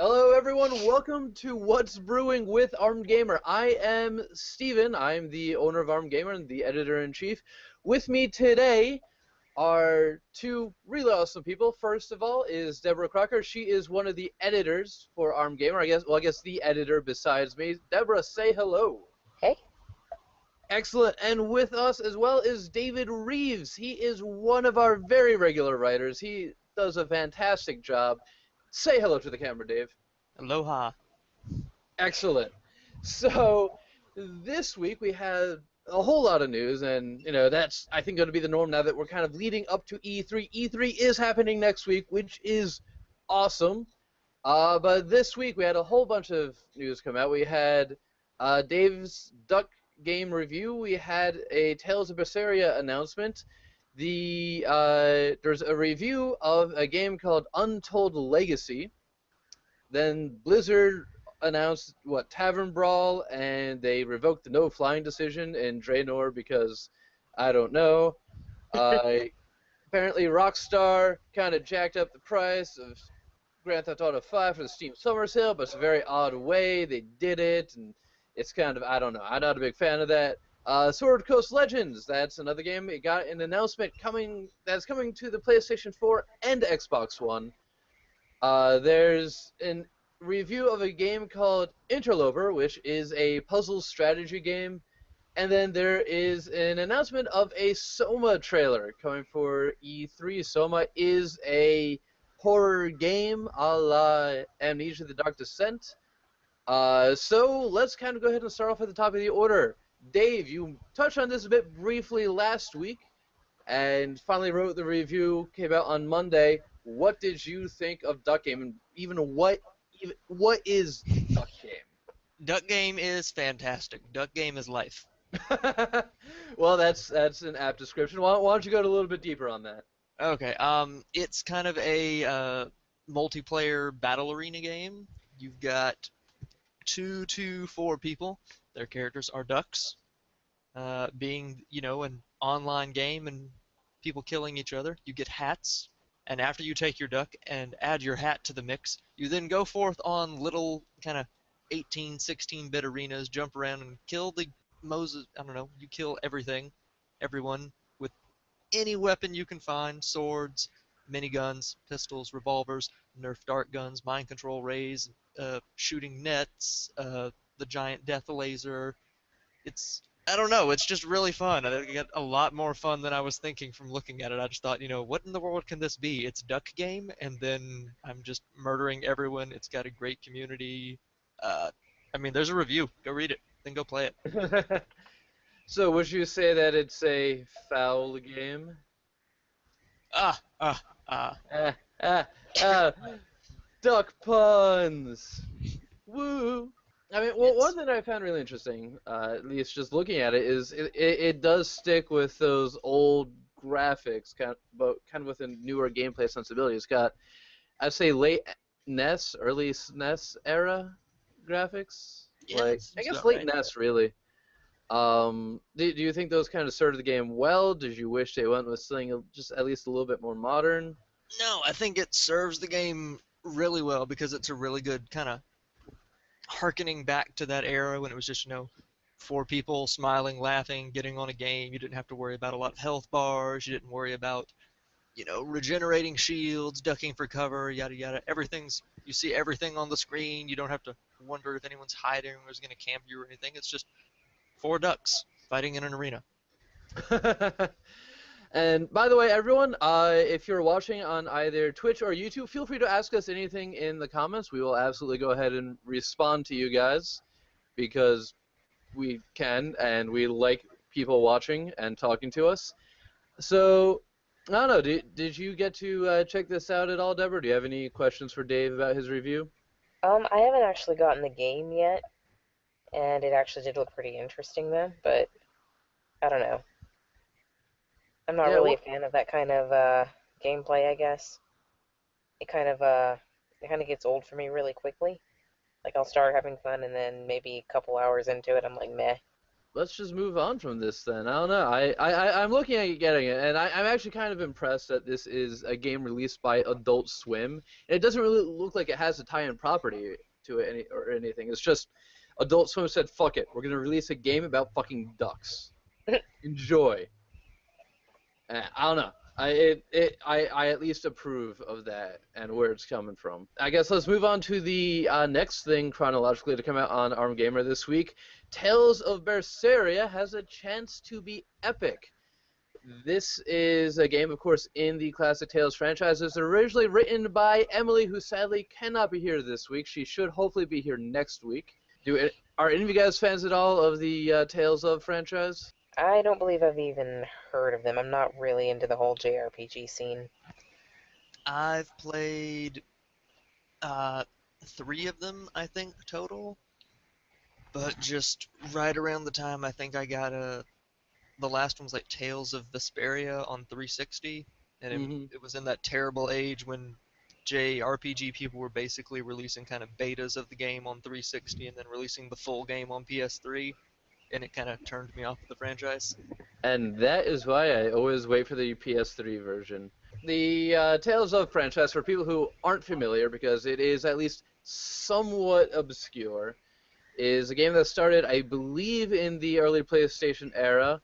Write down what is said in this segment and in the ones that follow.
Hello, everyone. Welcome to What's Brewing with Armed Gamer. I am Steven. I'm the owner of Armed Gamer and the editor-in-chief. With me today are two really awesome people. First of all is Deborah Crocker. She is one of the editors for Armed Gamer. I guess the editor besides me. Deborah, say hello. Hey. Excellent. And with us as well is David Reeves. He is one of our very regular writers. He does a fantastic job. Say hello to the camera, Dave. Aloha. Excellent. So this week we had a whole lot of news, and that's I think going to be the norm now that we're kind of leading up to E3. E3 is happening next week, which is awesome. But this week we had a whole bunch of news come out. We had Dave's Duck game review. We had a Tales of Berseria announcement. There's a review of a game called Untold Legacy. Then Blizzard announced Tavern Brawl, and they revoked the no flying decision in Draenor because I don't know. Apparently Rockstar kind of jacked up the price of Grand Theft Auto 5 for the Steam Summer Sale, but it's a very odd way they did it, and it's kind of, I don't know. I'm not a big fan of that. Sword Coast Legends, that's another game. It got an announcement that's coming to the PlayStation 4 and Xbox One. There's a review of a game called Interloper, which is a puzzle strategy game. And then there is an announcement of a Soma trailer coming for E3. Soma is a horror game a la Amnesia the Dark Descent. So let's kind of go ahead and start off at the top of the order. Dave, you touched on this a bit briefly last week, and finally wrote the review, came out on Monday. What did you think of Duck Game, and even what is Duck Game? Duck Game is fantastic. Duck Game is life. Well, that's an apt description. Why don't you go a little bit deeper on that? Okay, it's kind of a multiplayer battle arena game. You've got 2 to 4 people. Their characters are ducks. Being, an online game and people killing each other, you get hats. And after you take your duck and add your hat to the mix, you then go forth on little kind of 18, 16-bit arenas, jump around and kill you kill everything, everyone, with any weapon you can find, swords, miniguns, pistols, revolvers, Nerf dart guns, mind control rays, shooting nets, the giant death laser. I don't know, it's just really fun. I got a lot more fun than I was thinking from looking at it. I just thought, what in the world can this be? It's Duck Game, and then I'm just murdering everyone. It's got a great community. There's a review. Go read it, then go play it. So would you say that it's a foul game? Duck puns! Woo! One thing I found really interesting, at least just looking at it, is it does stick with those old graphics, but kind of with a newer gameplay sensibility. It's got, I'd say, late NES, early SNES era graphics. Yeah, I guess late NES, really. Do you think those kind of served the game well? Did you wish they went with something just at least a little bit more modern? No, I think it serves the game really well because it's a really good kind of harkening back to that era when it was just, 4 people smiling, laughing, getting on a game. You didn't have to worry about a lot of health bars. You didn't worry about, regenerating shields, ducking for cover, yada yada. You see everything on the screen. You don't have to wonder if anyone's hiding or is going to camp you or anything. It's just 4 ducks fighting in an arena. And by the way, everyone, if you're watching on either Twitch or YouTube, feel free to ask us anything in the comments. We will absolutely go ahead and respond to you guys because we can, and we like people watching and talking to us. So, I don't know, did you get to check this out at all, Deborah? Do you have any questions for Dave about his review? I haven't actually gotten the game yet, and it actually did look pretty interesting then, but I don't know. I'm not really a fan of that kind of gameplay, I guess. It kind of gets old for me really quickly. Like, I'll start having fun, and then maybe a couple hours into it, I'm like, meh. let's just move on from this then. I don't know. I'm looking at getting it, and I'm actually kind of impressed that this is a game released by Adult Swim. And it doesn't really look like it has a tie-in property to it or anything. It's just Adult Swim said, "Fuck it, we're gonna release a game about fucking ducks. Enjoy." I don't know. I at least approve of that and where it's coming from. I guess let's move on to the next thing chronologically to come out on Arm Gamer this week. Tales of Berseria has a chance to be epic. This is a game, of course, in the classic Tales franchise. It was originally written by Emily, who sadly cannot be here this week. She should hopefully be here next week. Are any of you guys fans at all of the Tales of franchise? I don't believe I've even heard of them. I'm not really into the whole JRPG scene. I've played 3 of them, I think, total. But just right around the time I think I got the last one was like Tales of Vesperia on 360, and it was in that terrible age when JRPG people were basically releasing kind of betas of the game on 360 and then releasing the full game on PS3, and it kind of turned me off of the franchise. And that is why I always wait for the PS3 version. The Tales of franchise, for people who aren't familiar, because it is at least somewhat obscure, is a game that started, I believe, in the early PlayStation era.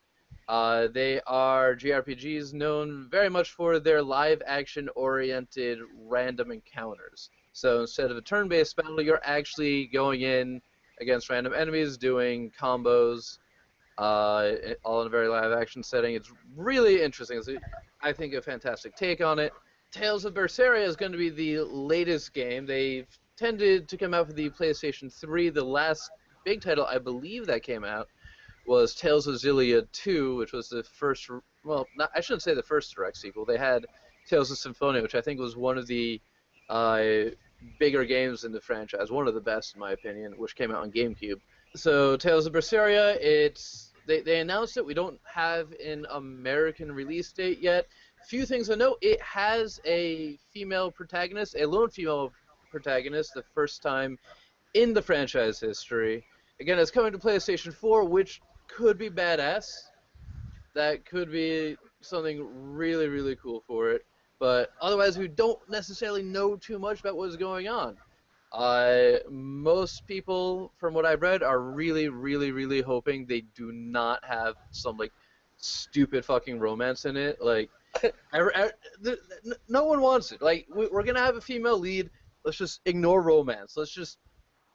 They are JRPGs known very much for their live-action-oriented random encounters. So instead of a turn-based battle, you're actually going in against random enemies, doing combos, all in a very live-action setting. It's really interesting. It's, I think, a fantastic take on it. Tales of Berseria is going to be the latest game. They've tended to come out for the PlayStation 3. The last big title, I believe, that came out was Tales of Xillia 2, which was the first, well, I shouldn't say the first direct sequel. They had Tales of Symphonia, which I think was one of the bigger games in the franchise, one of the best in my opinion, which came out on GameCube. So Tales of Berseria, they announced it. We don't have an American release date yet. Few things to note: it has a female protagonist, a lone female protagonist, the first time in the franchise history. Again, it's coming to PlayStation 4, which could be badass. That could be something really, really cool for it. But otherwise, we don't necessarily know too much about what's going on. Most people, from what I've read, are really, really, really hoping they do not have some, like, stupid fucking romance in it. Like, no one wants it. Like, we're gonna have a female lead. Let's just ignore romance. Let's just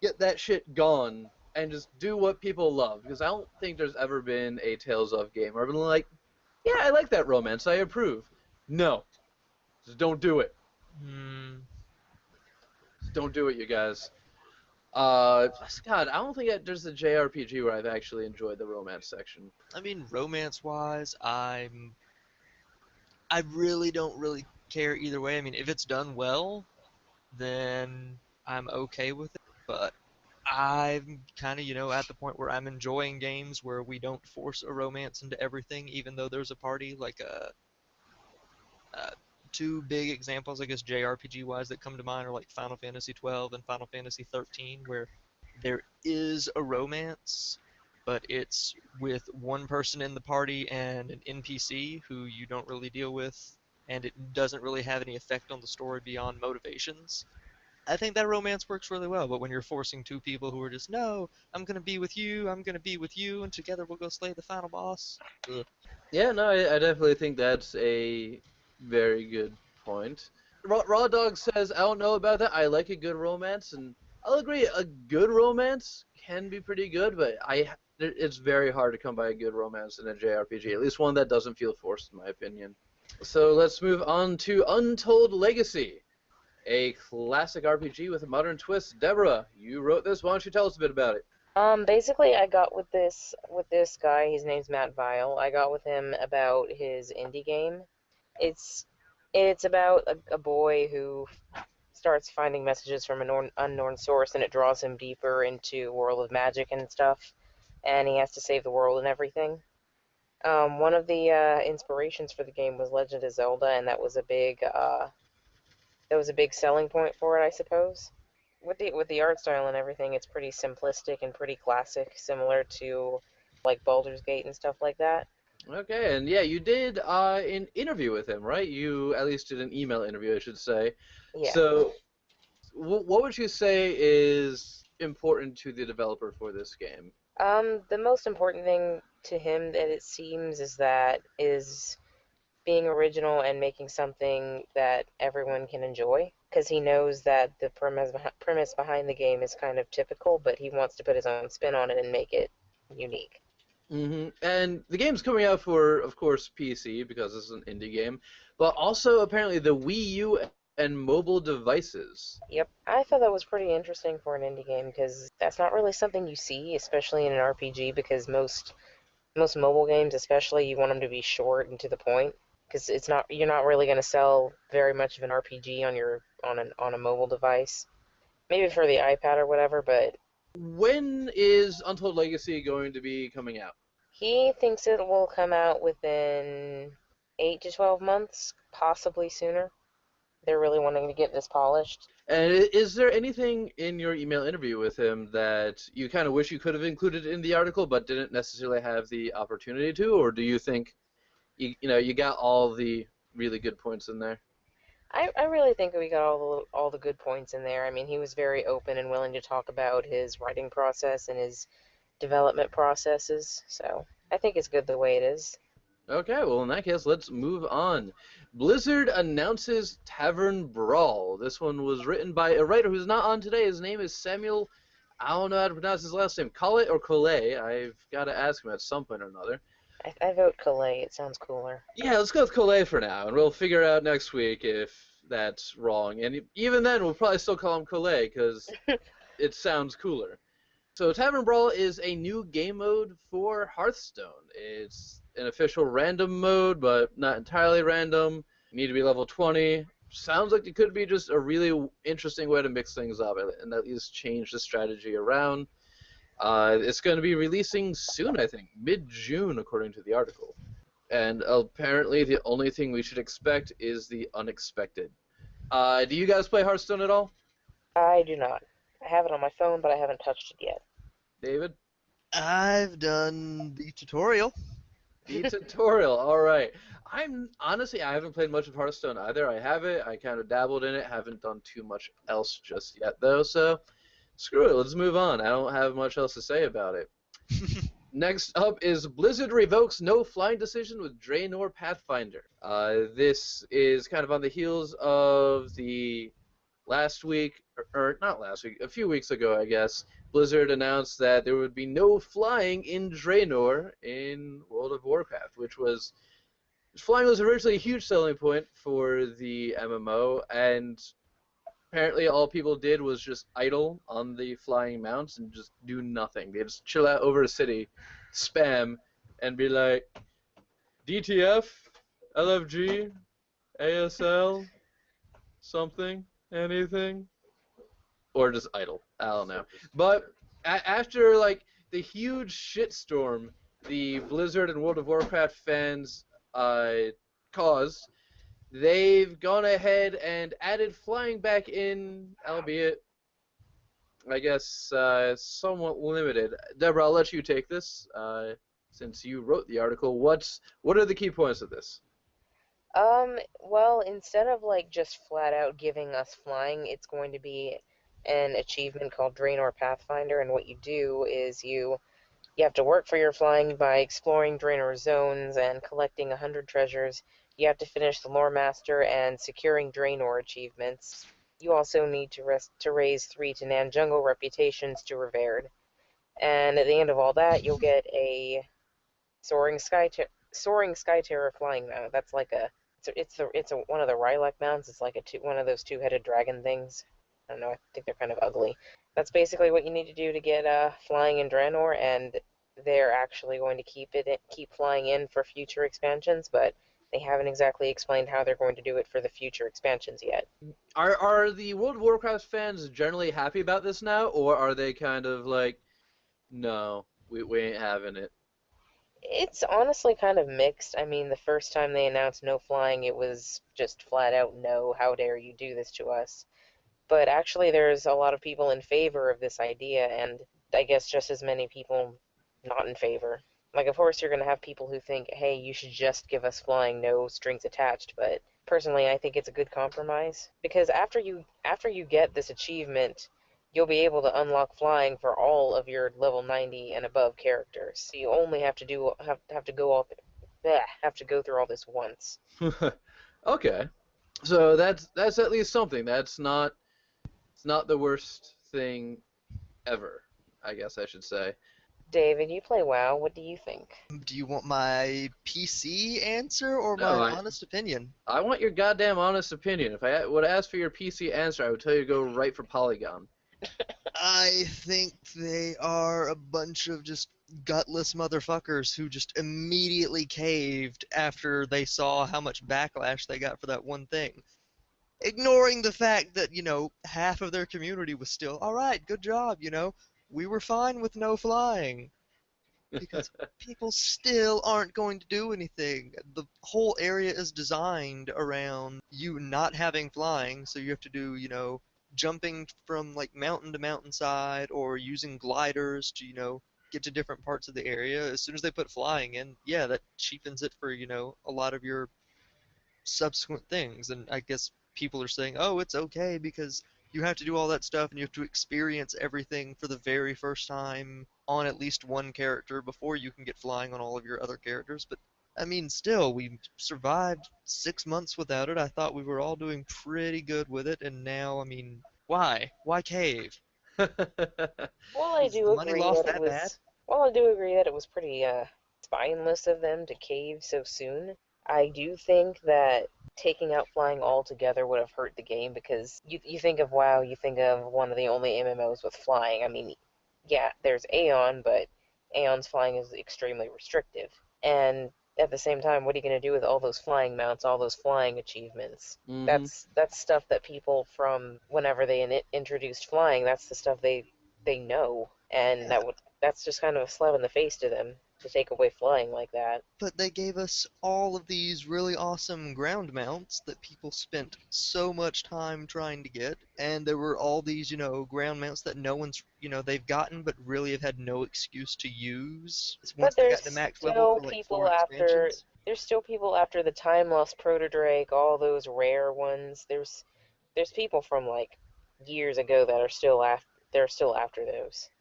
get that shit gone and just do what people love. Because I don't think there's ever been a Tales of game where I've been like, yeah, I like that romance. I approve. No. Just don't do it. Just don't do it, you guys. God, I don't think there's a JRPG where I've actually enjoyed the romance section. I mean, romance-wise, I really don't really care either way. I mean, if it's done well, then I'm okay with it. But I'm kind of, at the point where I'm enjoying games where we don't force a romance into everything, even though there's a party. Like, 2 big examples, I guess, JRPG-wise that come to mind are like Final Fantasy 12 and Final Fantasy 13, where there is a romance, but it's with one person in the party and an NPC who you don't really deal with, and it doesn't really have any effect on the story beyond motivations. I think that romance works really well, but when you're forcing 2 people who are just, no, I'm going to be with you, I'm going to be with you, and together we'll go slay the final boss. Ugh. Yeah, no, I definitely think that's a very good point. Raw Dog says, I don't know about that. I like a good romance, and I'll agree, a good romance can be pretty good, but it's very hard to come by a good romance in a JRPG, at least one that doesn't feel forced, in my opinion. So let's move on to Untold Legacy, a classic RPG with a modern twist. Deborah, you wrote this. Why don't you tell us a bit about it? Basically, I got with this guy. His name's Matt Vile. I got with him about his indie game. It's about a boy who starts finding messages from an unknown source, and it draws him deeper into a world of magic and stuff. And he has to save the world and everything. One of the inspirations for the game was Legend of Zelda, and that was a big selling point for it, I suppose. With the art style and everything, it's pretty simplistic and pretty classic, similar to like Baldur's Gate and stuff like that. Okay, and yeah, you did an interview with him, right? You at least did an email interview, I should say. Yeah. So, what would you say is important to the developer for this game? The most important thing to him that it seems is being original and making something that everyone can enjoy. Because he knows that the premise behind the game is kind of typical, but he wants to put his own spin on it and make it unique. And the game's coming out for, of course, PC because this is an indie game, but also apparently the Wii U and mobile devices. Yep, I thought that was pretty interesting for an indie game because that's not really something you see, especially in an RPG. Because most mobile games, especially, you want them to be short and to the point. Because you're not really going to sell very much of an RPG on a mobile device. Maybe for the iPad or whatever, but When is Untold Legacy going to be coming out? he thinks it will come out within 8 to 12 months, possibly sooner. They're really wanting to get this polished. And is there anything in your email interview with him that you kind of wish you could have included in the article but didn't necessarily have the opportunity to, or do you think you got all the really good points in there? I really think we got all the good points in there. I mean, he was very open and willing to talk about his writing process and his development processes, so I think it's good the way it is. Okay, well in that case, let's move on. Blizzard announces Tavern Brawl. This one was written by a writer who's not on today. His name is Samuel. I don't know how to pronounce his last name. Collett or Collet? I've got to ask him at some point or another. I vote Calais. It sounds cooler. Yeah, let's go with Collet for now, and we'll figure out next week if that's wrong. And even then, we'll probably still call him Collet because it sounds cooler. So Tavern Brawl is a new game mode for Hearthstone. It's an official random mode, but not entirely random. You need to be level 20. Sounds like it could be just a really interesting way to mix things up and at least change the strategy around. It's going to be releasing soon, I think, mid-June, according to the article. And apparently the only thing we should expect is the unexpected. Do you guys play Hearthstone at all? I do not. I have it on my phone, but I haven't touched it yet. David? I've done the tutorial. The tutorial, alright. I haven't played much of Hearthstone either. I have it, I kind of dabbled in it, haven't done too much else just yet though, so screw it, let's move on. I don't have much else to say about it. Next up is Blizzard revokes no flying decision with Draenor Pathfinder. This is kind of on the heels of the last week, or not last week, a few weeks ago, I guess, Blizzard announced that there would be no flying in Draenor in World of Warcraft, flying was originally a huge selling point for the MMO, and apparently all people did was just idle on the flying mounts and just do nothing. They just chill out over a city, spam, and be like, DTF, LFG, ASL, something, anything, or just idle. I don't know. But after like the huge shitstorm the Blizzard and World of Warcraft fans caused, they've gone ahead and added flying back in, albeit, I guess, somewhat limited. Deborah, I'll let you take this, since you wrote the article. What are the key points of this? Well, instead of like just flat out giving us flying, it's going to be an achievement called Draenor Pathfinder, and what you do is you have to work for your flying by exploring Draenor zones and collecting 100 treasures. You have to finish the Lore Master and securing Draenor achievements. You also need to raise 3 Tanan Jungle reputations to Revered. And at the end of all that, you'll get a Soaring Skyterror flying mount. That's like one of the Rylak mounts. It's like one of those two-headed dragon things. I don't know, I think they're kind of ugly. That's basically what you need to do to get flying in Draenor, and they're actually going to keep flying in for future expansions, but they haven't exactly explained how they're going to do it for the future expansions yet. Are the World of Warcraft fans generally happy about this now, or are they kind of like, no, we ain't having it? It's honestly kind of mixed. I mean, the first time they announced no flying, it was just flat out no, how dare you do this to us. But actually, there's a lot of people in favor of this idea, and I guess just as many people not in favor. Like, of course, you're going to have people who think, hey, you should just give us flying, no strings attached. But personally, I think it's a good compromise because after you get this achievement, you'll be able to unlock flying for all of your level 90 and above characters. So you only have to go through all this once. Okay, so that's at least something. It's not the worst thing ever, I guess I should say. David, you play WoW. What do you think? Do you want my PC answer or No, my honest opinion? I want your goddamn honest opinion. If I would ask for your PC answer, I would tell you to go right for Polygon. I think they are a bunch of just gutless motherfuckers who just immediately caved after they saw how much backlash they got for that one thing. Ignoring the fact that, half of their community was still, alright, good job, we were fine with no flying. Because people still aren't going to do anything. The whole area is designed around you not having flying, so you have to do, jumping from like mountain to mountainside or using gliders to, get to different parts of the area. As soon as they put flying in, yeah, that cheapens it for, a lot of your subsequent things. And I guess people are saying, oh, it's okay because you have to do all that stuff and you have to experience everything for the very first time on at least one character before you can get flying on all of your other characters. But I mean, still, we survived 6 months without it. I thought we were all doing pretty good with it, and now, I mean, why? Why cave? Well, I Is do the money agree lost that it that bad? was. Well, I do agree that it was pretty spineless of them to cave so soon. I do think that taking out flying altogether would have hurt the game because you think of WoW, you think of one of the only MMOs with flying. I mean, yeah, there's Aeon, but Aeon's flying is extremely restrictive. And at the same time, what are you going to do with all those flying mounts, all those flying achievements? Mm-hmm. That's stuff that people from whenever they introduced flying, that's the stuff they know, and Yeah, that's just kind of a slap in the face to them to take away flying like that. but they gave us all of these really awesome ground mounts that people spent so much time trying to get, and there were all these, ground mounts that no one's, they've gotten but really have had no excuse to use. It's But once they got to max level for like 4 expansions. there's still people after the Time Lost Proto Drake, all those rare ones. There's people from like years ago that are still after those.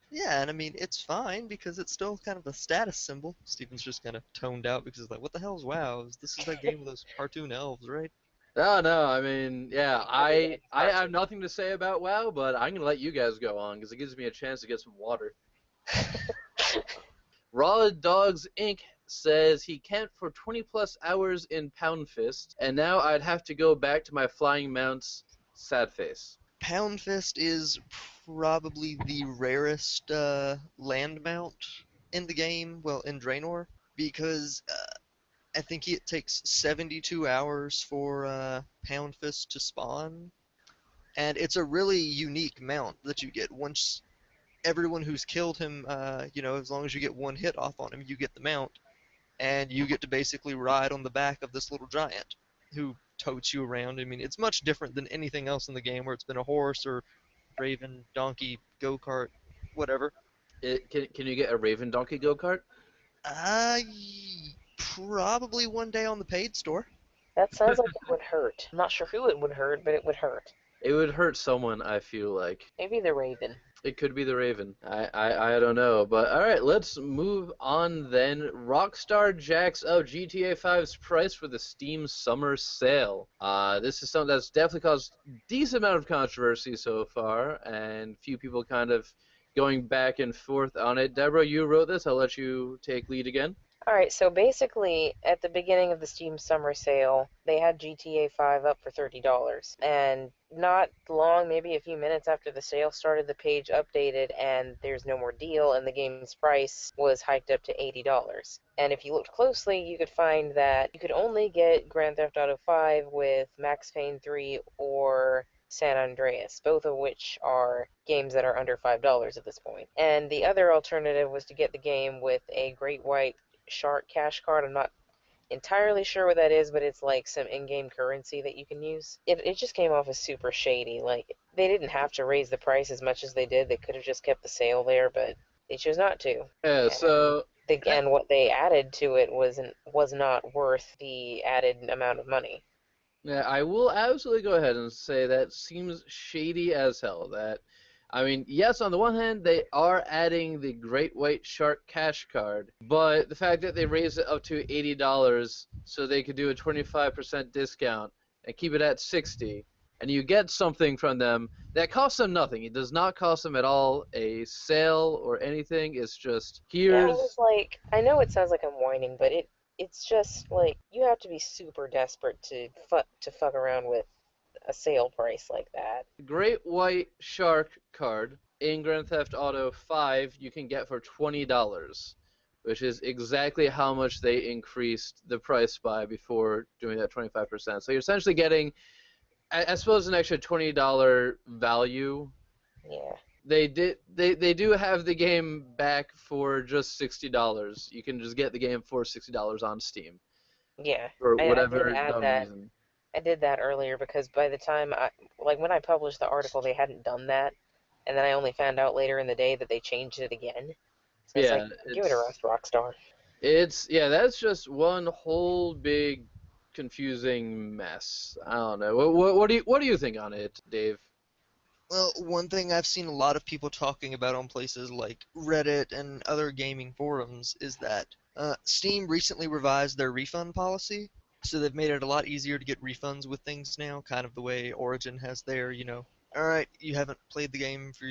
Yeah, and I mean, it's fine because it's still kind of a status symbol. Steven's just kind of toned out because he's like, what the hell is WoW? This is that game with those cartoon elves, right? No, I mean, yeah, Everything's I have cartoon. nothing to say about WoW, but I'm gonna let you guys go on because it gives me a chance to get some water. Raw Dogs Inc. says he camped for 20 plus hours in Pound Fist, and now I'd have to go back to my flying mounts. Sad face. Pound Fist is probably the rarest land mount in the game, well, in Draenor, because I think it takes 72 hours for Pound Fist to spawn, and it's a really unique mount that you get. Once everyone who's killed him, as long as you get one hit off on him, you get the mount, and you get to basically ride on the back of this little giant who totes you around. I mean, it's much different than anything else in the game where it's been a horse or raven, donkey, go-kart, whatever. Can you get a Raven Donkey go kart? Uh, Probably one day on the paid store. That sounds like it would hurt. I'm not sure who it would hurt, but it would hurt. It would hurt someone, I feel like. Maybe the Raven. It could be the Raven. I don't know. But alright, let's move on then. Rockstar jacks up GTA 5's price for the Steam Summer Sale. This is something that's definitely caused a decent amount of controversy so far, and few people kind of going back and forth on it. Deborah, you wrote this. I'll let you take lead again. Alright, so basically, at the beginning of the Steam Summer Sale, they had GTA 5 up for $30. And not long, maybe a few minutes after the sale started, the page updated and there's no more deal, and the game's price was hiked up to $80. And if you looked closely, you could find that you could only get Grand Theft Auto 5 with Max Payne 3 or San Andreas, both of which are games that are under $5 at this point. And the other alternative was to get the game with a Great White Shark cash card. I'm not entirely sure what that is, but it's like some in-game currency that you can use. It just came off as super shady. Like, they didn't have to raise the price as much as they did. They could have just kept the sale there, but they chose not to. Yeah, so And what they added to it was not worth the added amount of money. Yeah, I will absolutely go ahead and say that seems shady as hell. I mean, yes, on the one hand, they are adding the Great White Shark cash card, but the fact that they raised it up to $80 so they could do a 25% discount and keep it at 60, and you get something from them that costs them nothing. It does not cost them at all a sale or anything. It's just Yeah, I here's was like, I know it sounds like I'm whining, but it's just like you have to be super desperate to fuck around with a sale price like that. Great White Shark card in Grand Theft Auto 5 you can get for $20, which is exactly how much they increased the price by before doing that 25%. So you're essentially getting, I suppose, an extra $20 value. Yeah. They do have the game back for just $60. You can just get the game for $60 on Steam Yeah. for I did whatever add dumb that. reason. I did that earlier because by the time when I published the article, they hadn't done that, and then I only found out later in the day that they changed it again. So it's like, Yeah, give it a rest, Rockstar. that's just one whole big confusing mess. I don't know. What do you think on it, Dave? Well, one thing I've seen a lot of people talking about on places like Reddit and other gaming forums is that Steam recently revised their refund policy, so they've made it a lot easier to get refunds with things now, kind of the way Origin has their, alright, you haven't played the game for,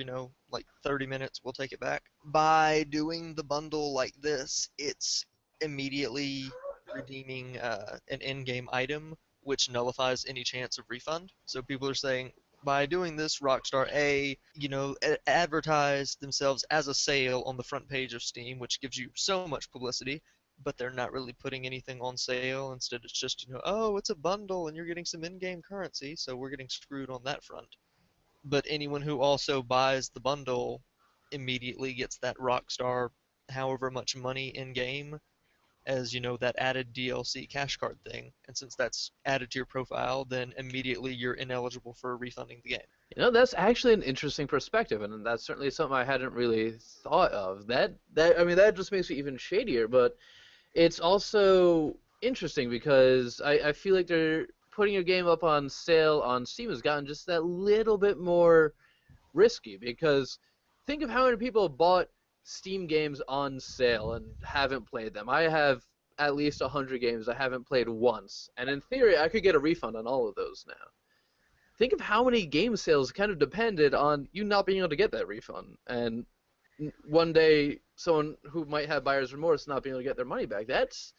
like 30 minutes, we'll take it back. By doing the bundle like this, it's immediately redeeming an in-game item, which nullifies any chance of refund. So people are saying, by doing this, Rockstar advertised themselves as a sale on the front page of Steam, which gives you so much publicity, but they're not really putting anything on sale. Instead, it's just, oh, it's a bundle and you're getting some in-game currency, so we're getting screwed on that front. But anyone who also buys the bundle immediately gets that Rockstar however much money in-game as that added DLC cash card thing, and since that's added to your profile, then immediately you're ineligible for refunding the game. That's actually an interesting perspective, and that's certainly something I hadn't really thought of. That just makes it even shadier, but it's also interesting because I feel like they're putting your game up on sale on Steam has gotten just that little bit more risky, because think of how many people bought Steam games on sale and haven't played them. I have at least 100 games I haven't played once, and in theory I could get a refund on all of those now. Think of how many game sales kind of depended on you not being able to get that refund, and one day someone who might have buyer's remorse not being able to get their money back. That's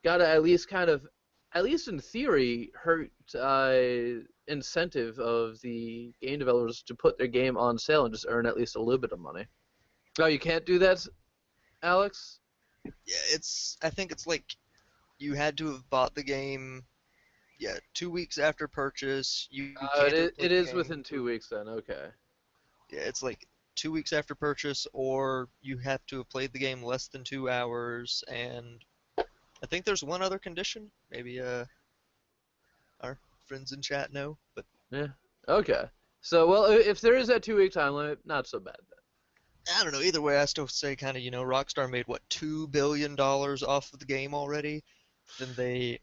gotta at least at least in theory, hurt incentive of the game developers to put their game on sale and just earn at least a little bit of money. Oh, you can't do that, Alex? Yeah, I think it's like you had to have bought the game, 2 weeks after purchase. You can't it is within 2 weeks then, okay. Yeah, it's like 2 weeks after purchase, or you have to have played the game less than 2 hours, and I think there's one other condition. Maybe our friends in chat know, but yeah, okay. So, well, if there is that 2 week time limit, not so bad then. I don't know. Either way, I still say kind of, Rockstar made what, $2 billion off of the game already. Then they,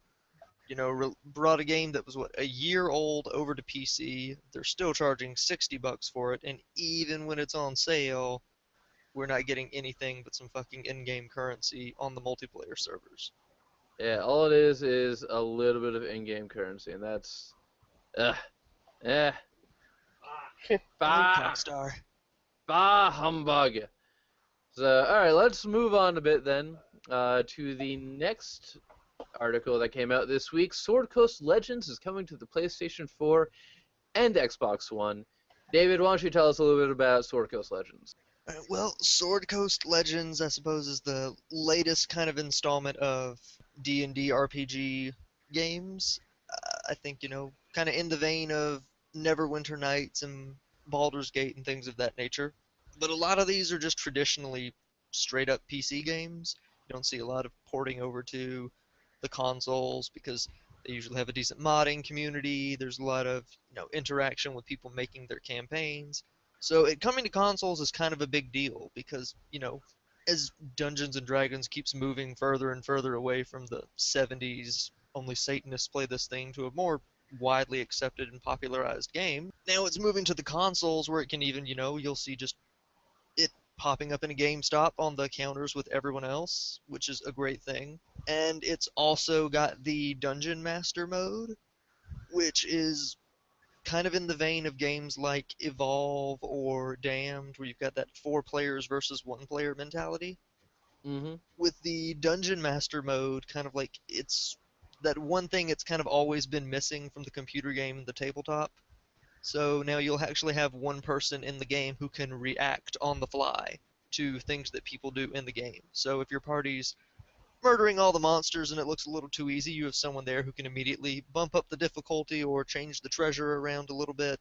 brought a game that was what, a year old over to PC. They're still charging $60 for it, and even when it's on sale, we're not getting anything but some fucking in-game currency on the multiplayer servers. Yeah, all it is a little bit of in-game currency, and that's, yeah. Rockstar. Bah humbug. So, all right, let's move on a bit then to the next article that came out this week. Sword Coast Legends is coming to the PlayStation 4 and Xbox One. David, why don't you tell us a little bit about Sword Coast Legends? Well, Sword Coast Legends, I suppose, is the latest kind of installment of D&D RPG games. I think, kind of in the vein of Neverwinter Nights and Baldur's Gate and things of that nature. But a lot of these are just traditionally straight-up PC games. You don't see a lot of porting over to the consoles because they usually have a decent modding community. There's a lot of, interaction with people making their campaigns. So it coming to consoles is kind of a big deal because, as Dungeons and Dragons keeps moving further and further away from the 70s, only Satanists play this thing, to a more widely accepted and popularized game. Now it's moving to the consoles where it can even, you'll see just it popping up in a GameStop on the counters with everyone else, which is a great thing. And it's also got the Dungeon Master mode, which is kind of in the vein of games like Evolve or Damned, where you've got that 4 players versus 1 player mentality. Mm-hmm. With the Dungeon Master mode, kind of like it's that one thing it's kind of always been missing from the computer game and the tabletop. So now you'll actually have one person in the game who can react on the fly to things that people do in the game. So if your party's murdering all the monsters and it looks a little too easy, you have someone there who can immediately bump up the difficulty or change the treasure around a little bit.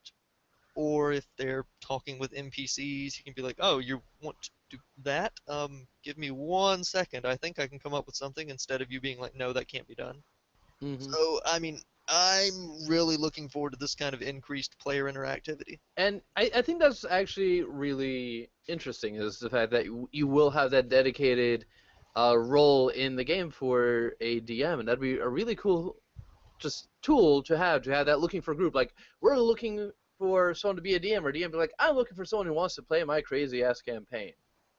Or if they're talking with NPCs, you can be like, oh, you want to do that? Give me 1 second. I think I can come up with something, instead of you being like, no, that can't be done. Mm-hmm. So, I mean, I'm really looking forward to this kind of increased player interactivity. And I think that's actually really interesting, is the fact that you will have that dedicated role in the game for a DM, and that'd be a really cool just tool to have that looking for group. Like, we're looking for someone to be a DM, or DM be like, I'm looking for someone who wants to play my crazy-ass campaign.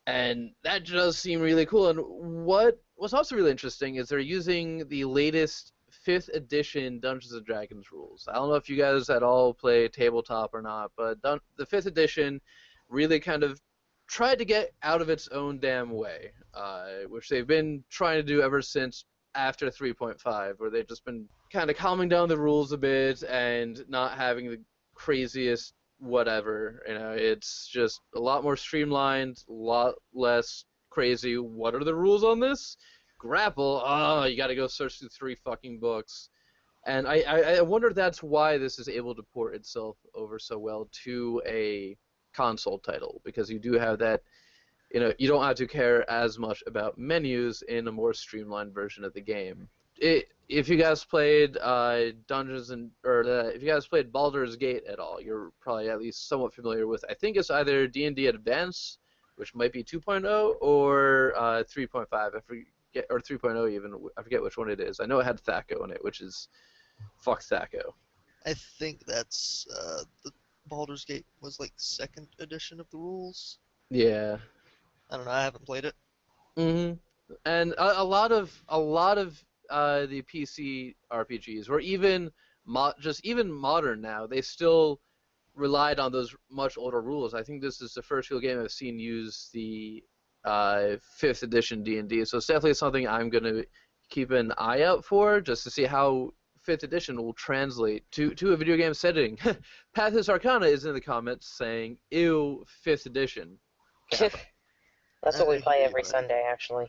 And that does seem really cool. And what's also really interesting is they're using the latest 5th edition Dungeons & Dragons rules. I don't know if you guys at all play tabletop or not, but the 5th edition really kind of tried to get out of its own damn way, which they've been trying to do ever since after 3.5, where they've just been kind of calming down the rules a bit and not having the craziest whatever. It's just a lot more streamlined, a lot less crazy. What are the rules on this? Grapple. Oh, you got to go search through 3 fucking books. And I wonder if that's why this is able to port itself over so well to a console title, because you do have that. You don't have to care as much about menus in a more streamlined version of the game. If you guys played if you guys played Baldur's Gate at all, you're probably at least somewhat familiar with. I think it's either D&D Advanced, which might be 2.0, or 3.5. I forget, or 3.0 even. I forget which one it is. I know it had Thaco in it, which is fuck Thaco. I think that's the Baldur's Gate was like 2nd edition of the rules. Yeah. I don't know. I haven't played it. Mm-hmm. And a lot of the PC RPGs, or even even modern now, they still relied on those much older rules. I think this is the first real game I've seen use the 5th edition D&D, so it's definitely something I'm going to keep an eye out for, just to see how 5th edition will translate to a video game setting. Pathos Arcana is in the comments saying, ew, 5th edition. That's what we play every Sunday, actually.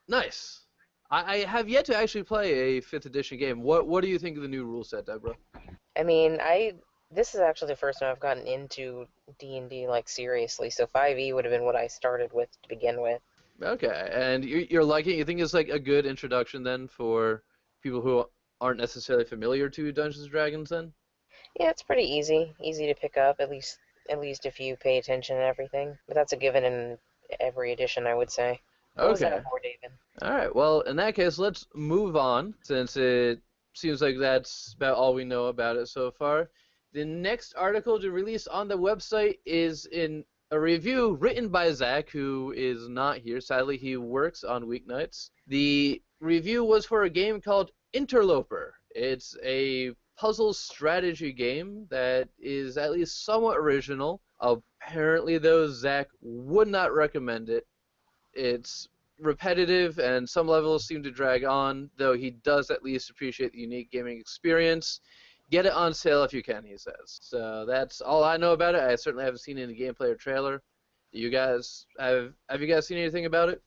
Nice. I have yet to actually play a 5th edition game. What do you think of the new rule set, Deborah? I mean, this is actually the first time I've gotten into D&D, like, seriously, so 5e would have been what I started with to begin with. Okay, and you're liking it? You think it's like a good introduction then for people who aren't necessarily familiar to Dungeons & Dragons then? Yeah, it's pretty easy to pick up, at least if you pay attention and everything. But that's a given in every edition, I would say. What was that for, David? All right, well, in that case, let's move on, since it seems like that's about all we know about it so far. The next article to release on the website is in a review written by Zach, who is not here. Sadly, he works on weeknights. The review was for a game called Interloper. It's a puzzle strategy game that is at least somewhat original. Apparently, though, Zach would not recommend it. It's repetitive, and some levels seem to drag on, though he does at least appreciate the unique gaming experience. Get it on sale if you can, he says. So that's all I know about it. I certainly haven't seen any gameplay or trailer. You guys have you guys seen anything about it?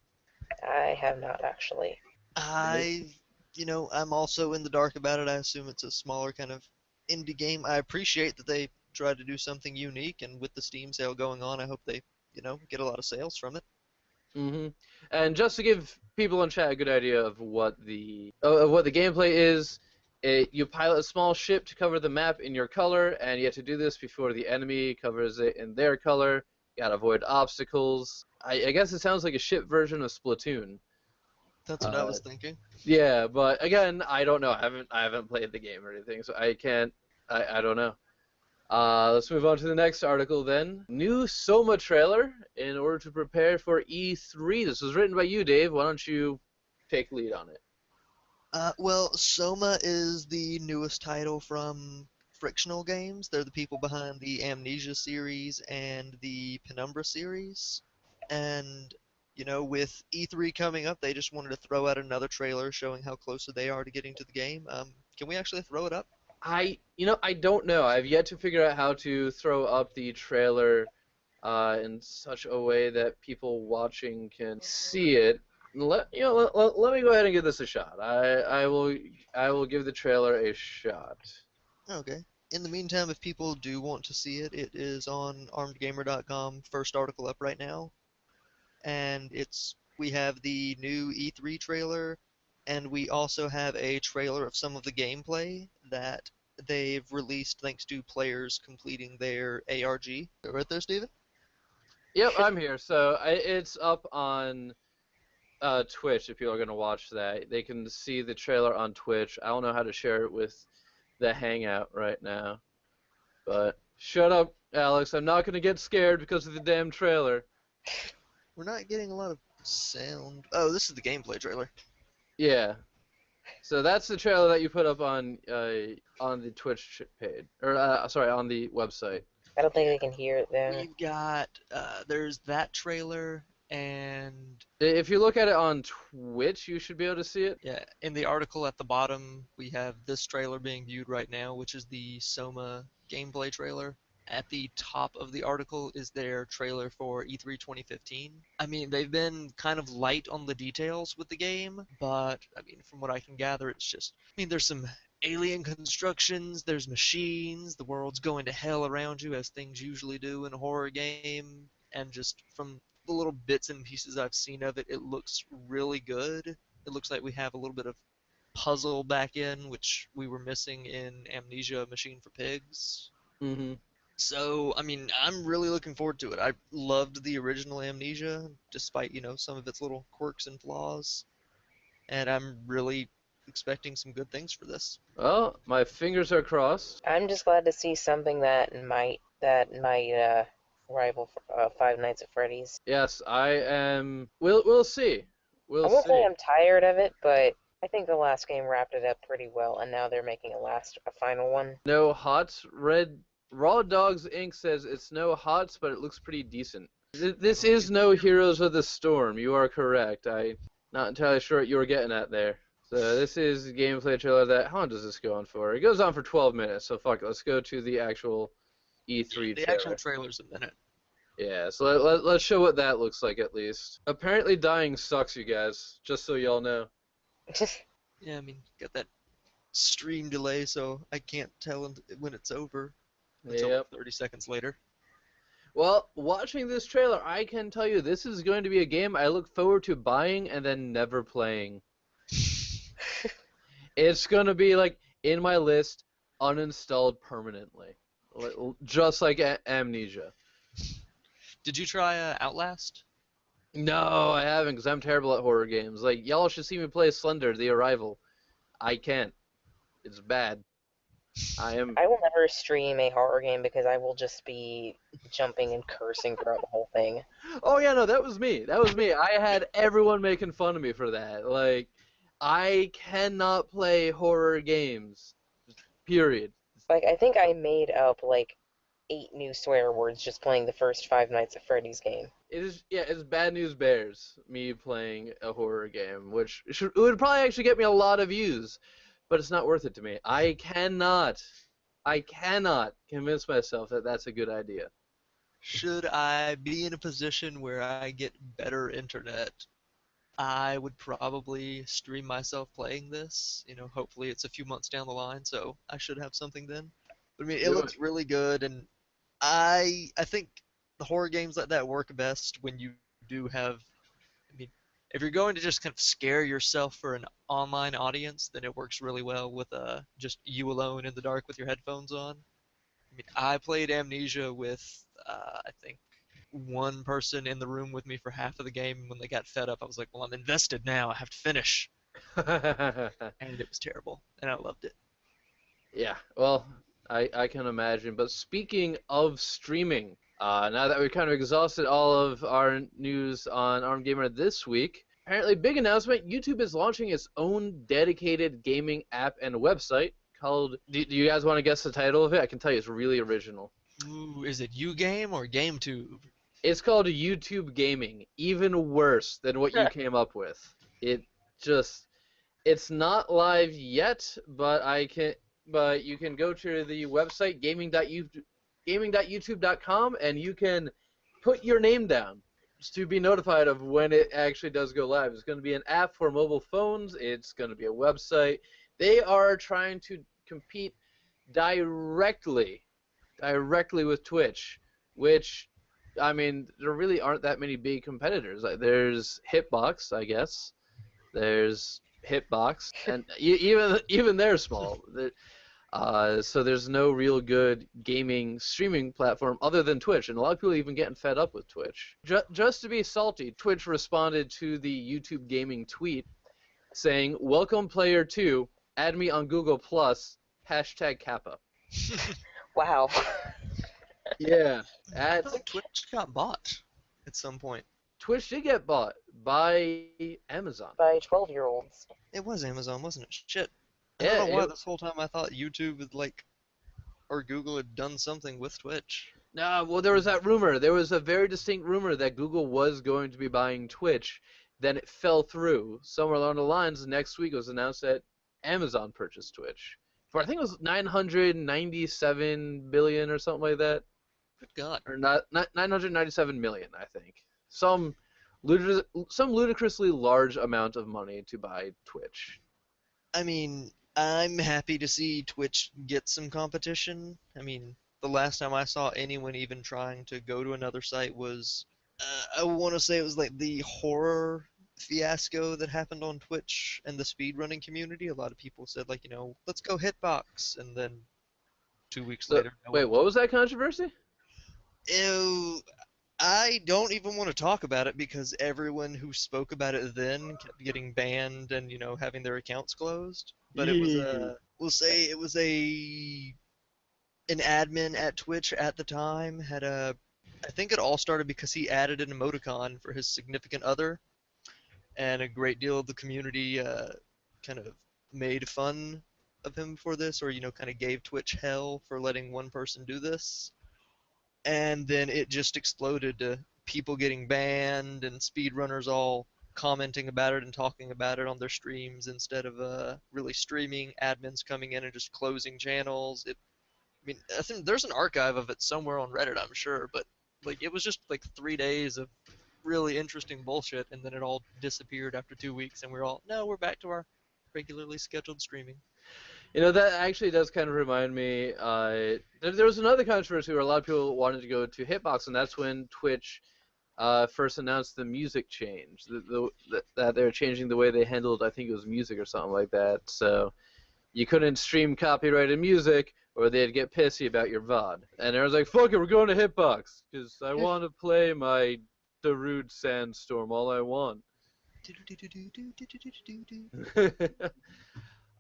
I have not, actually. I'm also in the dark about it. I assume it's a smaller kind of indie game. I appreciate that they tried to do something unique, and with the Steam sale going on, I hope they, get a lot of sales from it. Mm-hmm. And just to give people in chat a good idea of what the gameplay is, you pilot a small ship to cover the map in your color, and you have to do this before the enemy covers it in their color. gotta avoid obstacles. I guess it sounds like a shit version of Splatoon. That's what I was thinking. Yeah, but again, I don't know. I haven't played the game or anything, so I can't. I don't know. Let's move on to the next article then. New Soma trailer in order to prepare for E3. This was written by you, Dave. Why don't you take lead on it? Well, Soma is the newest title from Frictional Games. They're the people behind the Amnesia series and the Penumbra series. And, with E3 coming up, they just wanted to throw out another trailer showing how closer they are to getting to the game. Can we actually throw it up? I don't know. I've yet to figure out how to throw up the trailer in such a way that people watching can see it. Let me go ahead and give this a shot. I will give the trailer a shot. Okay. In the meantime, if people do want to see it, it is on armedgamer.com, first article up right now. And we have the new E3 trailer, and we also have a trailer of some of the gameplay that they've released thanks to players completing their ARG. Right there, Steven? Yep, I'm here. So it's up on Twitch if people are going to watch that. They can see the trailer on Twitch. I don't know how to share it with the Hangout right now. But shut up, Alex. I'm not going to get scared because of the damn trailer. We're not getting a lot of sound. Oh, this is the gameplay trailer. Yeah. So that's the trailer that you put up on the Twitch page, or sorry, on the website. I don't think they can hear it then. We've got there's that trailer, and If you look at it on Twitch, you should be able to see it. yeah, in the article at the bottom, we have this trailer being viewed right now, which is the Soma gameplay trailer. At the top of the article is their trailer for E3 2015. I mean, they've been kind of light on the details with the game, but I mean, from what I can gather, there's some alien constructions, there's machines, the world's going to hell around you as things usually do in a horror game, and just from the little bits and pieces I've seen of it, it looks really good. It looks like we have a little bit of puzzle back in, which we were missing in Amnesia Machine for Pigs. Mm-hmm. So, I mean, I'm really looking forward to it. I loved the original Amnesia, despite, some of its little quirks and flaws. And I'm really expecting some good things for this. Well, my fingers are crossed. I'm just glad to see something that might rival Five Nights at Freddy's. Yes, I am. We'll see. I won't say I'm tired of it, but I think the last game wrapped it up pretty well, and now they're making a final one. No hots. Raw Dogs Inc. says it's no hots, but it looks pretty decent. This is no Heroes of the Storm. You are correct. I'm not entirely sure what you were getting at there. So this is a gameplay trailer that. How long does this go on for? It goes on for 12 minutes. So fuck it. Let's go to the actual E3 trailer. The actual trailer's a minute. Yeah, so let's show what that looks like at least. Apparently dying sucks, you guys, just so y'all know. Yeah, I mean, got that stream delay, so I can't tell when it's over until 30 seconds later. Well, watching this trailer, I can tell you this is going to be a game I look forward to buying and then never playing. It's going to be, like, in my list, uninstalled permanently. Just like Amnesia. Did you try Outlast? No, I haven't, because I'm terrible at horror games. Like, y'all should see me play Slender, The Arrival. I can't. It's bad. I will never stream a horror game because I will just be jumping and cursing throughout the whole thing. Oh, yeah, no, that was me. I had everyone making fun of me for that. Like, I cannot play horror games. Period. Like, I think I made up, 8 new swear words just playing the first Five Nights at Freddy's game. It's Bad News Bears, me playing a horror game, which it would probably actually get me a lot of views, but it's not worth it to me. I cannot convince myself that that's a good idea. Should I be in a position where I get better internet, I would probably stream myself playing this. Hopefully it's a few months down the line, so I should have something then. But I mean, it looks really good, and I think the horror games like that work best when you do have. I mean, if you're going to just kind of scare yourself for an online audience, then it works really well with just you alone in the dark with your headphones on. I mean, I played Amnesia with I think one person in the room with me for half of the game, and when they got fed up, I was like, well, I'm invested now. I have to finish. And it was terrible, and I loved it. Yeah, well, I can imagine. But speaking of streaming, now that we've kind of exhausted all of our news on Arm Gamer this week, apparently big announcement, YouTube is launching its own dedicated gaming app and website called, do you guys want to guess the title of it? I can tell you it's really original. Ooh, is it YouGame or GameTube? It's called YouTube Gaming, even worse than what you came up with. It's not live yet, but you can go to the website gaming.youtube.com and you can put your name down to be notified of when it actually does go live. It's going to be an app for mobile phones. It's going to be a website. They are trying to compete directly with Twitch, which, I mean, there really aren't that many big competitors. Like, there's Hitbox, I guess. There's Hitbox, and even they're small. So there's no real good gaming streaming platform other than Twitch, and a lot of people are even getting fed up with Twitch. Just to be salty, Twitch responded to the YouTube Gaming tweet saying, "Welcome player 2, add me on Google Plus, #Kappa." Wow. Yeah. I thought Twitch got bought at some point. Twitch did get bought by Amazon. By 12-year-olds. It was Amazon, wasn't it? Shit. I Yeah, don't know why this whole time I thought YouTube had, or Google had done something with Twitch. No, well, there was that rumor. There was a very distinct rumor that Google was going to be buying Twitch. Then it fell through. Somewhere along the lines, next week it was announced that Amazon purchased Twitch. For, I think it was $997 billion or something like that. Good God. Or not 997 million, I think. Some ludicrously large amount of money to buy Twitch. I mean, I'm happy to see Twitch get some competition. I mean, the last time I saw anyone even trying to go to another site was, I want to say it was like the horror fiasco that happened on Twitch and the speedrunning community. A lot of people said, let's go Hitbox, and then 2 weeks later. Wait, what was that controversy? Ew, I don't even want to talk about it because everyone who spoke about it then kept getting banned and, having their accounts closed. But it was we'll say it was an admin at Twitch at the time I think it all started because he added an emoticon for his significant other, and a great deal of the community kind of made fun of him for this, or, kind of gave Twitch hell for letting one person do this. And then it just exploded to people getting banned and speedrunners all commenting about it and talking about it on their streams instead of really streaming, admins coming in and just closing channels. I think there's an archive of it somewhere on Reddit, I'm sure, but it was just 3 days of really interesting bullshit, and then it all disappeared after 2 weeks, and we're back to our regularly scheduled streaming. That actually does kind of remind me, there was another controversy where a lot of people wanted to go to Hitbox, and that's when Twitch first announced the music change, that they were changing the way they handled, I think it was music or something like that, so you couldn't stream copyrighted music, or they'd get pissy about your VOD. And everyone's like, fuck it, we're going to Hitbox, because I want to play my Darude Sandstorm all I want.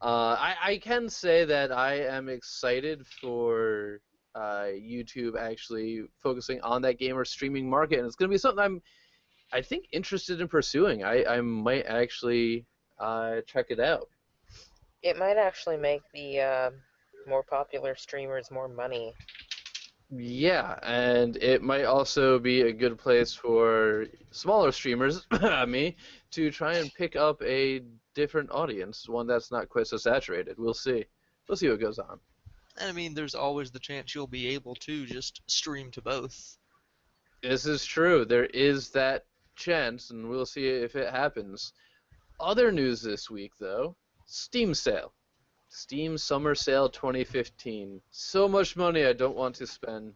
I can say that I am excited for YouTube actually focusing on that gamer streaming market, and it's going to be something I think interested in pursuing. I might actually check it out. It might actually make the more popular streamers more money. Yeah, and it might also be a good place for smaller streamers, me, to try and pick up a different audience, one that's not quite so saturated. We'll see. We'll see what goes on. I mean, there's always the chance you'll be able to just stream to both. This is true. There is that chance, and we'll see if it happens. Other news this week, though, Steam sale. Steam Summer Sale 2015. So much money I don't want to spend.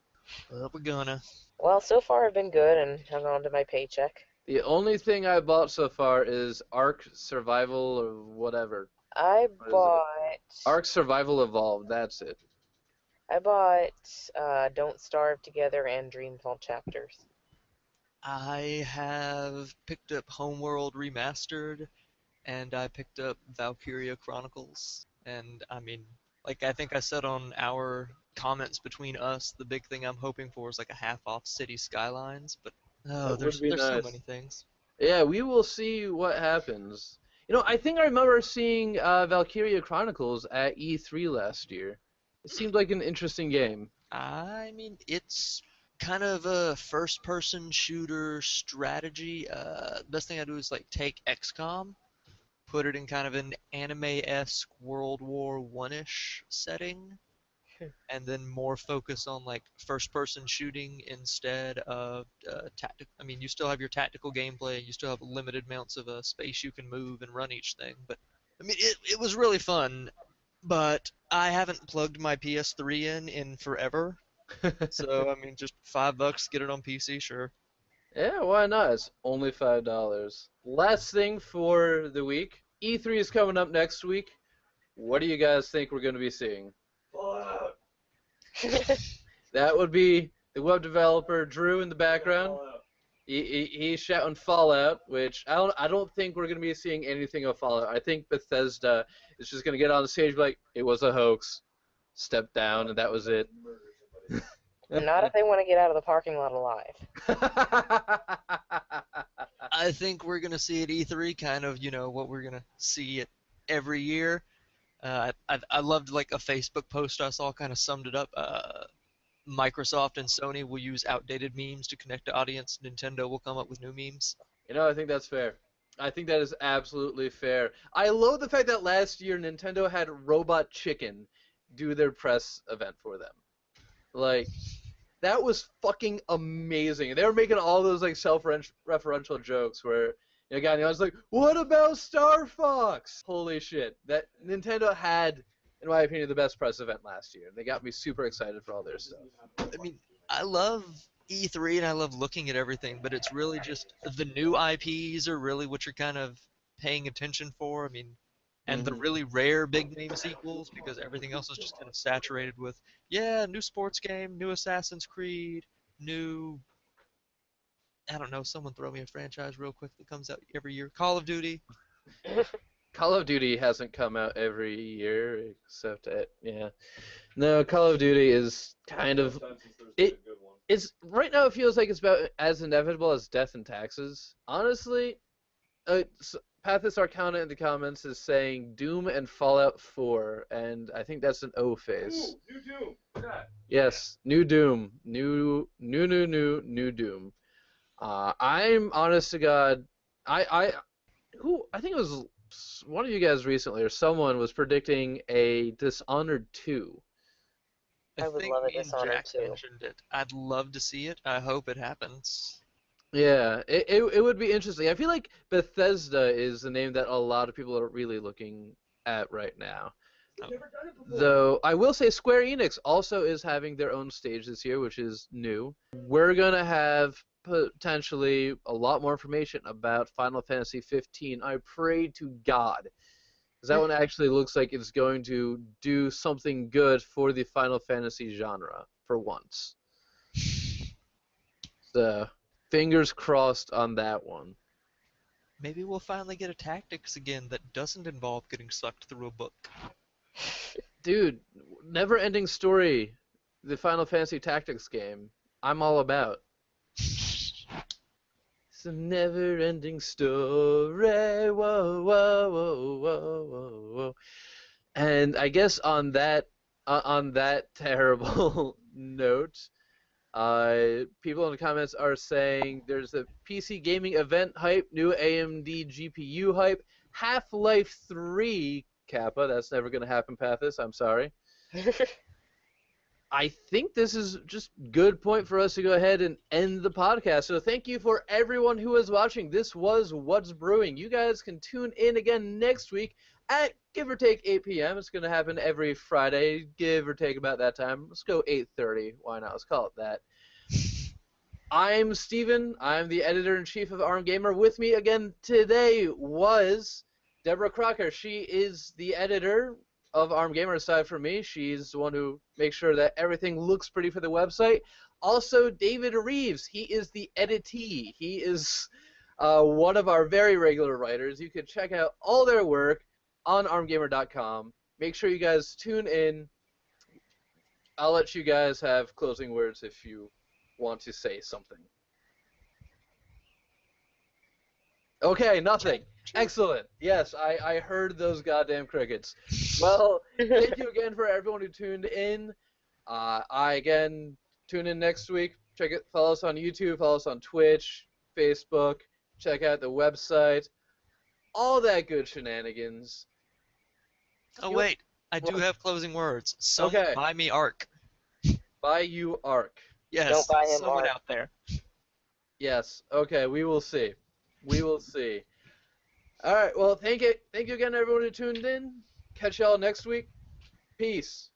Well, we're gonna. Well, so far I've been good and hung on to my paycheck. The only thing I bought so far is Ark Survival or whatever. Ark Survival Evolved, that's it. I bought Don't Starve Together and Dreamfall Chapters. I have picked up Homeworld Remastered, and I picked up Valkyria Chronicles. And I mean, like I think I said on our comments between us, the big thing I'm hoping for is like a half off City Skylines. But oh, That would there's be there's so nice. many things. Yeah, we will see what happens. I think I remember seeing Valkyria Chronicles at E3 last year. It seemed like an interesting game. I mean, it's kind of a first-person shooter strategy. Best thing I do is like take XCOM, put it in kind of an anime-esque World War One-ish setting, and then more focus on like first-person shooting instead of tactical. I mean, you still have your tactical gameplay, you still have limited amounts of space you can move and run each thing, but I mean, it was really fun. But I haven't plugged my PS3 in forever. So I mean, just $5, get it on PC, sure. Yeah, why not? It's only $5. Last thing for the week. E3 is coming up next week. What do you guys think we're going to be seeing? Fallout. That would be the web developer Drew in the background. Fallout. He's shouting Fallout, which I don't think we're going to be seeing anything of Fallout. I think Bethesda is just going to get on the stage and be like, it was a hoax, step down, and that was it. Not if they want to get out of the parking lot alive. I think we're gonna see at E3 kind of what we're gonna see it every year. I loved like a Facebook post I saw kind of summed it up. Microsoft and Sony will use outdated memes to connect to audience. Nintendo will come up with new memes. I think that's fair. I think that is absolutely fair. I love the fact that last year Nintendo had Robot Chicken do their press event for them. Like, that was fucking amazing. They were making all those like self-referential jokes where a guy in the audience was like, "What about Star Fox?" Holy shit! That Nintendo had, in my opinion, the best press event last year. They got me super excited for all their stuff. I mean, I love E3 and I love looking at everything, but it's really just the new IPs are really what you're kind of paying attention for. I mean, and the really rare big name sequels, because everything else is just kind of saturated with, new sports game, new Assassin's Creed, new, I don't know, someone throw me a franchise real quick that comes out every year. Call of Duty. Call of Duty hasn't come out every year, except No, Call of Duty is kind of it's right now. It feels like it's about as inevitable as death and taxes. Honestly, Pathis Arcana in the comments is saying Doom and Fallout 4, and I think that's an O face. Ooh, new Doom. Yeah. Yes, new Doom, new Doom. I'm honest to God, I think it was one of you guys recently or someone was predicting a Dishonored 2. I would think love a me and Dishonored Jack 2. mentioned it. I'd love to see it. I hope it happens. Yeah, it would be interesting. I feel like Bethesda is the name that a lot of people are really looking at right now. They've never done it before. Though I will say Square Enix also is having their own stage this year, which is new. We're going to have potentially a lot more information about Final Fantasy 15. I pray to God. Because that one actually looks like it's going to do something good for the Final Fantasy genre for once. So, fingers crossed on that one. Maybe we'll finally get a tactics again that doesn't involve getting sucked through a book. Dude, never-ending story, the Final Fantasy Tactics game, I'm all about. It's a never-ending story, whoa, whoa, whoa, whoa, whoa, whoa. And I guess on that terrible note, people in the comments are saying there's a PC gaming event hype, new AMD GPU hype, Half-Life 3, Kappa, that's never going to happen, Pathis, I'm sorry. I think this is just good point for us to go ahead and end the podcast. So thank you for everyone who is watching. This was What's Brewing. You guys can tune in again next week at give or take 8 p.m. It's going to happen every Friday, give or take about that time. Let's go 8:30. Why not? Let's call it that. I'm Steven. I'm the editor-in-chief of Arm Gamer. With me again today was Deborah Crocker. She is the editor of Arm Gamer aside from me. She's the one who makes sure that everything looks pretty for the website. Also, David Reeves. He is the editee. He is one of our very regular writers. You can check out all their work on armgamer.com. Make sure you guys tune in. I'll let you guys have closing words if you want to say something. Okay, nothing. Excellent. Yes, I heard those goddamn crickets. Well, thank you again for everyone who tuned in. Again, tune in next week. Follow us on YouTube, follow us on Twitch, Facebook. Check out the website. All that good shenanigans. Oh, wait. I do have closing words. Okay. Buy me Ark. Buy you Ark. Yes, Don't buy him someone Ark. out there. Yes. Okay, we will see. We will see. All right. Well, thank you again, everyone who tuned in. Catch y'all next week. Peace.